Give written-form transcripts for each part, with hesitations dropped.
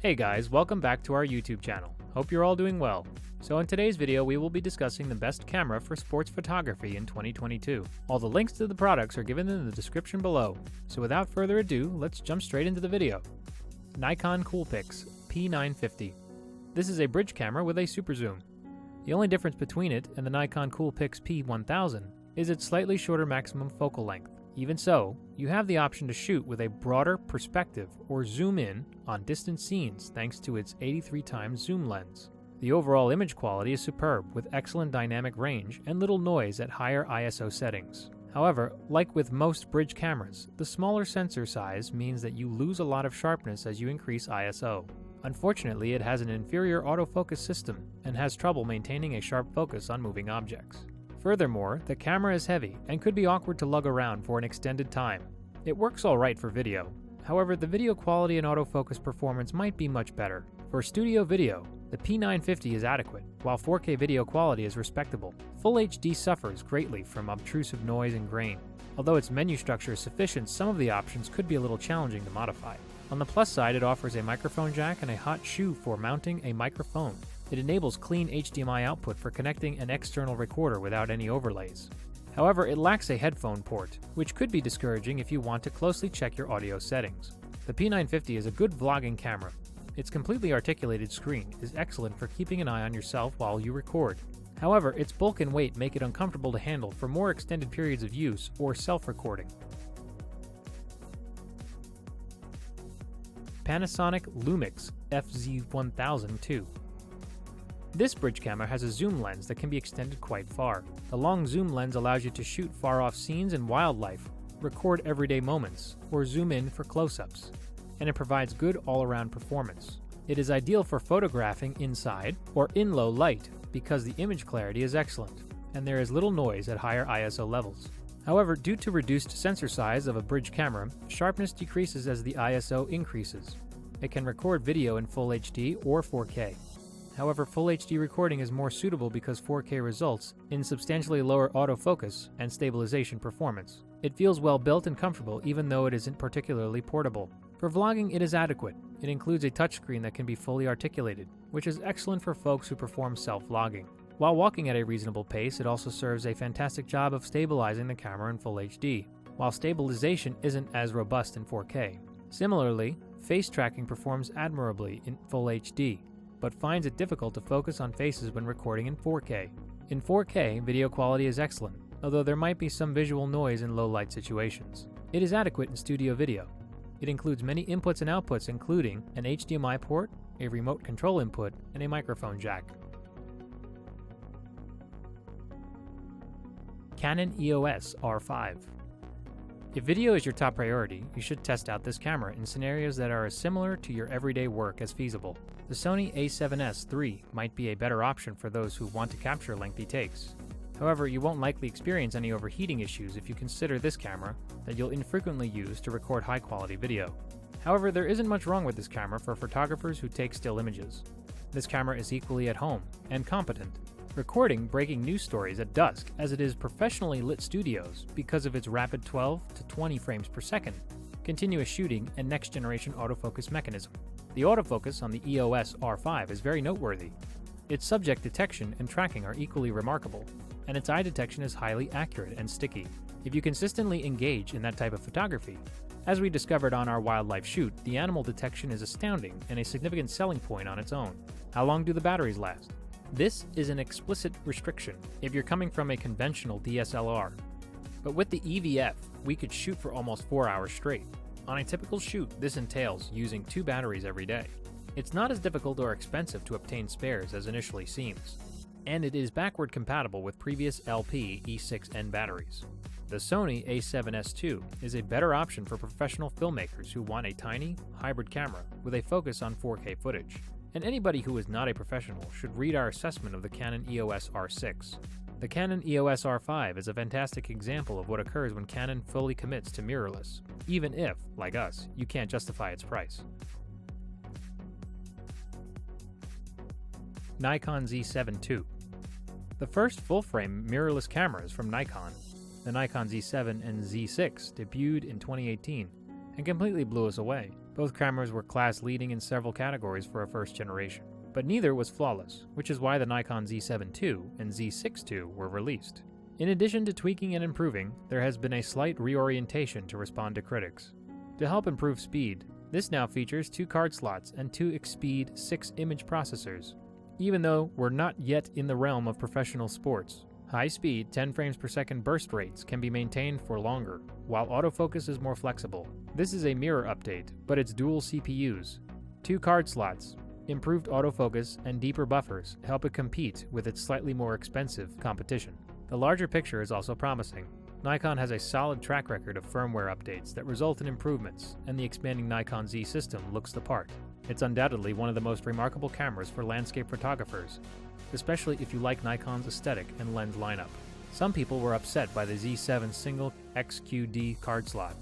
Hey guys, welcome back to our YouTube channel. Hope you're all doing well. So in today's video, we will be discussing the best camera for sports photography in 2022. All the links to the products are given in the description below. So without further ado, let's jump straight into the video. Nikon Coolpix P950. This is a bridge camera with a super zoom. The only difference between it and the Nikon Coolpix P1000 is its slightly shorter maximum focal length. Even so, you have the option to shoot with a broader perspective or zoom in on distant scenes thanks to its 83x zoom lens. The overall image quality is superb with excellent dynamic range and little noise at higher ISO settings. However, like with most bridge cameras, the smaller sensor size means that you lose a lot of sharpness as you increase ISO. Unfortunately, it has an inferior autofocus system and has trouble maintaining a sharp focus on moving objects. Furthermore, the camera is heavy and could be awkward to lug around for an extended time. It works alright for video. However, the video quality and autofocus performance might be much better. For studio video, the P950 is adequate, while 4K video quality is respectable. Full HD suffers greatly from obtrusive noise and grain. Although its menu structure is sufficient, some of the options could be a little challenging to modify. On the plus side, it offers a microphone jack and a hot shoe for mounting a microphone. It enables clean HDMI output for connecting an external recorder without any overlays. However, it lacks a headphone port, which could be discouraging if you want to closely check your audio settings. The P950 is a good vlogging camera. Its completely articulated screen is excellent for keeping an eye on yourself while you record. However, its bulk and weight make it uncomfortable to handle for more extended periods of use or self-recording. Panasonic Lumix Z7 II. This bridge camera has a zoom lens that can be extended quite far. The long zoom lens allows you to shoot far-off scenes and wildlife, record everyday moments, or zoom in for close-ups, and it provides good all-around performance. It is ideal for photographing inside or in low light because the image clarity is excellent, and there is little noise at higher ISO levels. However, due to reduced sensor size of a bridge camera, sharpness decreases as the ISO increases. It can record video in Full HD or 4K. However, Full HD recording is more suitable because 4K results in substantially lower autofocus and stabilization performance. It feels well built and comfortable even though it isn't particularly portable. For vlogging, it is adequate. It includes a touchscreen that can be fully articulated, which is excellent for folks who perform self-vlogging. While walking at a reasonable pace, it also serves a fantastic job of stabilizing the camera in Full HD, while stabilization isn't as robust in 4K. Similarly, face tracking performs admirably in Full HD, but finds it difficult to focus on faces when recording in 4K. In 4K, video quality is excellent, although there might be some visual noise in low-light situations. It is adequate in studio video. It includes many inputs and outputs, including an HDMI port, a remote control input, and a microphone jack. Canon EOS R5. If video is your top priority, you should test out this camera in scenarios that are as similar to your everyday work as feasible. The Sony a7S III might be a better option for those who want to capture lengthy takes. However, you won't likely experience any overheating issues if you consider this camera that you'll infrequently use to record high-quality video. However, there isn't much wrong with this camera for photographers who take still images. This camera is equally at home and competent, recording breaking news stories at dusk as it is professionally lit studios because of its rapid 12 to 20 frames per second, continuous shooting, and next-generation autofocus mechanism. The autofocus on the EOS R5 is very noteworthy. Its subject detection and tracking are equally remarkable, and its eye detection is highly accurate and sticky. If you consistently engage in that type of photography, as we discovered on our wildlife shoot, the animal detection is astounding and a significant selling point on its own. How long do the batteries last? This is an explicit restriction if you're coming from a conventional DSLR. But with the EVF, we could shoot for almost 4 hours straight. On a typical shoot, this entails using 2 batteries every day. It's not as difficult or expensive to obtain spares as initially seems, and it is backward compatible with previous LP E6N batteries. The Sony a7S II is a better option for professional filmmakers who want a tiny, hybrid camera with a focus on 4K footage. And anybody who is not a professional should read our assessment of the Canon EOS R6. The Canon EOS R5 is a fantastic example of what occurs when Canon fully commits to mirrorless, even if, like us, you can't justify its price. Nikon Z7 II. The first full-frame mirrorless cameras from Nikon, the Nikon Z7 and Z6, debuted in 2018 and completely blew us away. Both cameras were class-leading in several categories for a first generation, but neither was flawless, which is why the Nikon Z7 II and Z6 II were released. In addition to tweaking and improving, there has been a slight reorientation to respond to critics. To help improve speed, this now features 2 card slots and 2 Expeed 6 image processors. Even though we're not yet in the realm of professional sports, high-speed 10 frames per second burst rates can be maintained for longer, while autofocus is more flexible. This is a mirror update, but it's dual CPUs, 2 card slots, improved autofocus, and deeper buffers help it compete with its slightly more expensive competition. The larger picture is also promising. Nikon has a solid track record of firmware updates that result in improvements, and the expanding Nikon Z system looks the part. It's undoubtedly one of the most remarkable cameras for landscape photographers, especially if you like Nikon's aesthetic and lens lineup. Some people were upset by the Z7 single XQD card slot,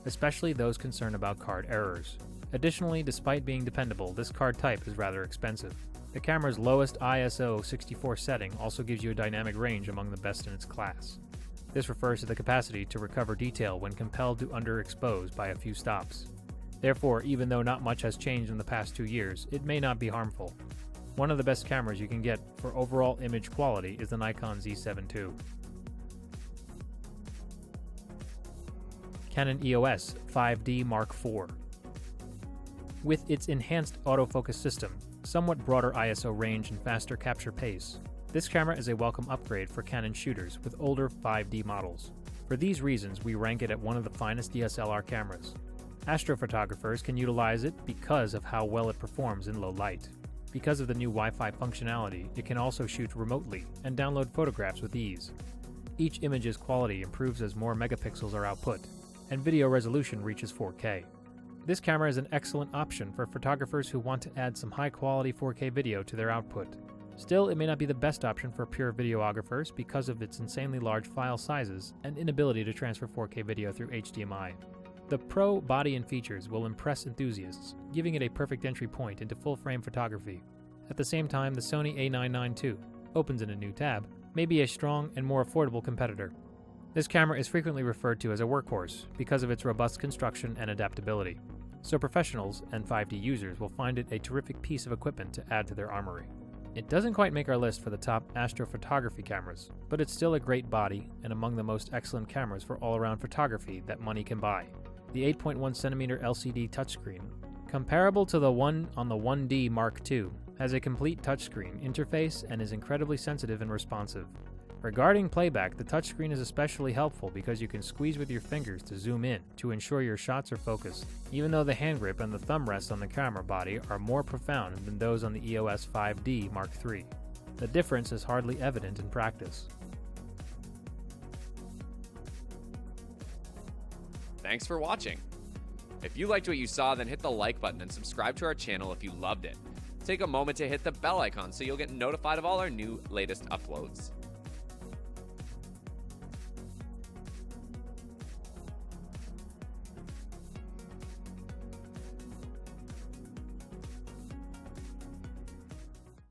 especially those concerned about card errors. Additionally, despite being dependable, this card type is rather expensive. The camera's lowest ISO 64 setting also gives you a dynamic range among the best in its class. This refers to the capacity to recover detail when compelled to underexpose by a few stops. Therefore, even though not much has changed in the past 2 years, it may not be harmful. One of the best cameras you can get for overall image quality is the Nikon Z7 II. Canon EOS 5D Mark IV. With its enhanced autofocus system, somewhat broader ISO range and faster capture pace, this camera is a welcome upgrade for Canon shooters with older 5D models. For these reasons, we rank it at one of the finest DSLR cameras. Astrophotographers can utilize it because of how well it performs in low light. Because of the new Wi-Fi functionality, it can also shoot remotely and download photographs with ease. Each image's quality improves as more megapixels are output, and video resolution reaches 4K. This camera is an excellent option for photographers who want to add some high-quality 4K video to their output. Still, it may not be the best option for pure videographers because of its insanely large file sizes and inability to transfer 4K video through HDMI. The Pro body and features will impress enthusiasts, giving it a perfect entry point into full-frame photography. At the same time, the Sony A992 II opens in a new tab, may be a strong and more affordable competitor. This camera is frequently referred to as a workhorse because of its robust construction and adaptability, so professionals and 5D users will find it a terrific piece of equipment to add to their armory. It doesn't quite make our list for the top astrophotography cameras, but it's still a great body and among the most excellent cameras for all-around photography that money can buy. The 8.1cm LCD touchscreen, comparable to the one on the 1D Mark II, has a complete touchscreen interface and is incredibly sensitive and responsive. Regarding playback, the touchscreen is especially helpful because you can squeeze with your fingers to zoom in to ensure your shots are focused, even though the hand grip and the thumb rest on the camera body are more profound than those on the EOS 5D Mark III. The difference is hardly evident in practice. Thanks for watching. If you liked what you saw, then hit the like button and subscribe to our channel if you loved it. Take a moment to hit the bell icon so you'll get notified of all our latest uploads.